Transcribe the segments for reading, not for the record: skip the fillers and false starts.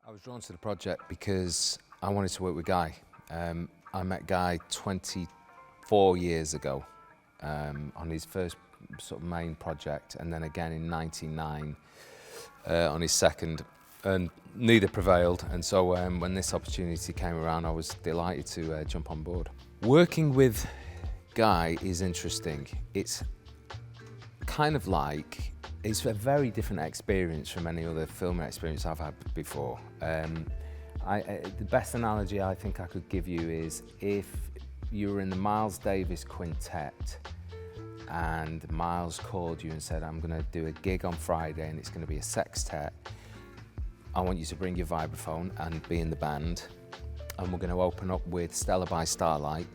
I was drawn to the project because I wanted to work with Guy. I met Guy 24 years ago on his first sort of main project, and then again in '99 on his second, and neither prevailed. And so when this opportunity came around, I was delighted to jump on board. Working with Guy is interesting. It's kind of like, it's a very different experience from any other filming experience I've had before. The best analogy I think I could give you is if you were in the Miles Davis quintet and Miles called you and said, I'm going to do a gig on Friday and it's going to be a sextet. I want you to bring your vibraphone and be in the band, and we're going to open up with Stella by Starlight.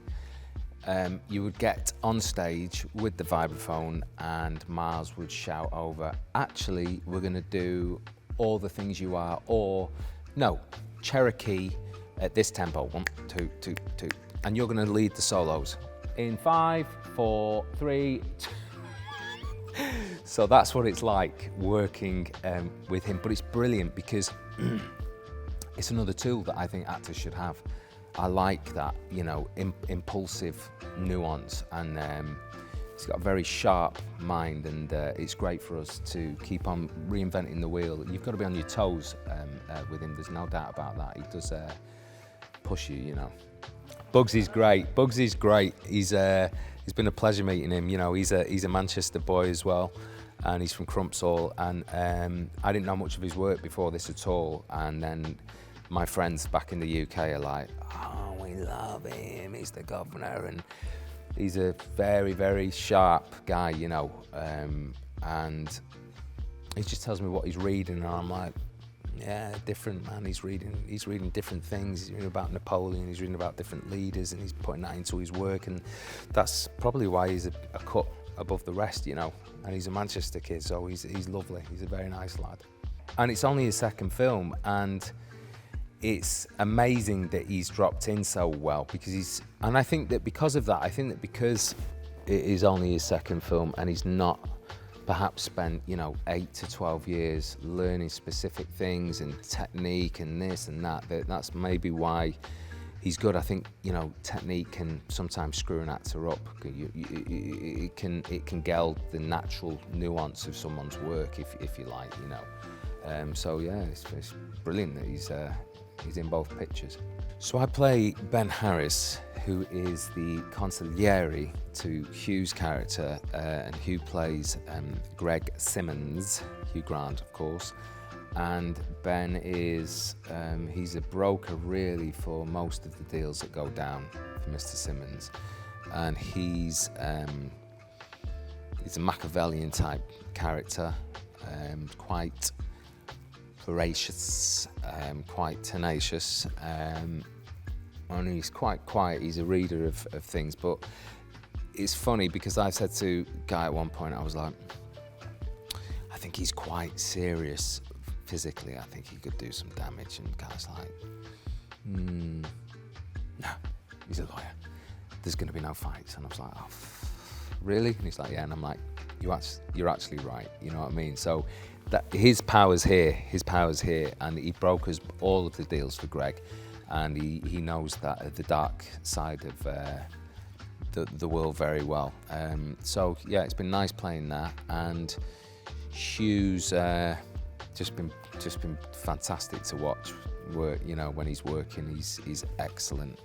You would get on stage with the vibraphone and Miles would shout over, actually, we're going to do All the Things You Are, or no, Cherokee at this tempo, 1, 2, 2, 2. And you're going to lead the solos in 5, 4, 3, 2. So that's what it's like working with him. But it's brilliant because it's another tool that I think actors should have. I like that, you know, impulsive nuance, and he's got a very sharp mind, and it's great for us to keep on reinventing the wheel. You've got to be on your toes with him, there's no doubt about that. He does push you, you know. Bugsy's great. Bugsy's great. He's been a pleasure meeting him. You know, he's a Manchester boy as well, and he's from Crumpsall, and I didn't know much of his work before this at all, and then my friends back in the UK are like, oh, we love him, he's the governor, and he's a very, very sharp guy, you know, and he just tells me what he's reading, and I'm like, yeah, different, man. He's reading different things. He's reading about Napoleon, he's reading about different leaders, and he's putting that into his work, and that's probably why he's a cut above the rest, you know. And he's a Manchester kid, so he's lovely. He's a very nice lad. And it's only his second film, and it's amazing that he's dropped in so well, because and I think that because of that, because it is only his second film and he's not perhaps spent, you know, 8 to 12 years learning specific things and technique and this and that, that's maybe why he's good. I think, you know, technique can sometimes screw an actor up. It can geld the natural nuance of someone's work, if you like, you know. So yeah, it's brilliant that he's in both pictures. So I play Ben Harris, who is the consigliere to Hugh's character, and Hugh plays Greg Simmons, Hugh Grant, of course. And Ben is, he's a broker really for most of the deals that go down for Mr. Simmons. And he's a Machiavellian type character, quite voracious, quite tenacious, and he's quite quiet. He's a reader of things, but it's funny because I said to Guy at one point, I was like, I think he's quite serious physically. I think he could do some damage. And Guy's like, no, he's a lawyer. There's going to be no fights. And I was like, oh, really? And he's like, yeah. And I'm like, you're actually right. You know what I mean? So that his power's here, and he brokers all of the deals for Greg, and he knows that the dark side of the world very well. So yeah, it's been nice playing that, and Hugh's just been fantastic to watch work. You know, when he's working, he's excellent,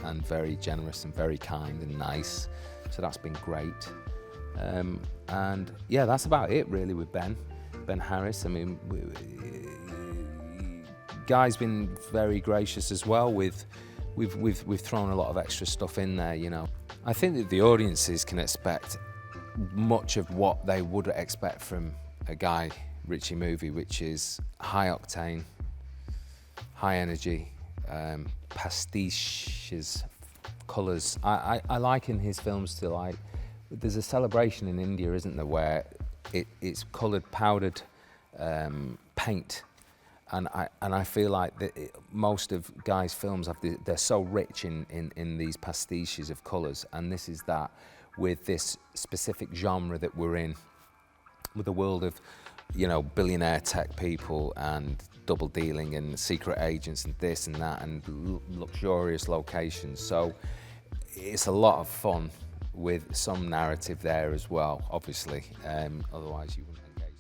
and very generous and very kind and nice. So that's been great. And yeah, that's about it really with Ben Harris. I mean, Guy's been very gracious as well. We've thrown a lot of extra stuff in there, you know. I think that the audiences can expect much of what they would expect from a Guy Ritchie movie, which is high octane, high energy, pastiches, colours. I like in his films to like, there's a celebration in India, isn't there, where it's coloured, powdered paint. And I feel like most of Guy's films they're so rich in these pastiches of colours, and this is that, with this specific genre that we're in, with a world of, you know, billionaire tech people and double dealing and secret agents and this and that and luxurious locations. So it's a lot of fun with some narrative there as well, obviously. Otherwise you wouldn't engage.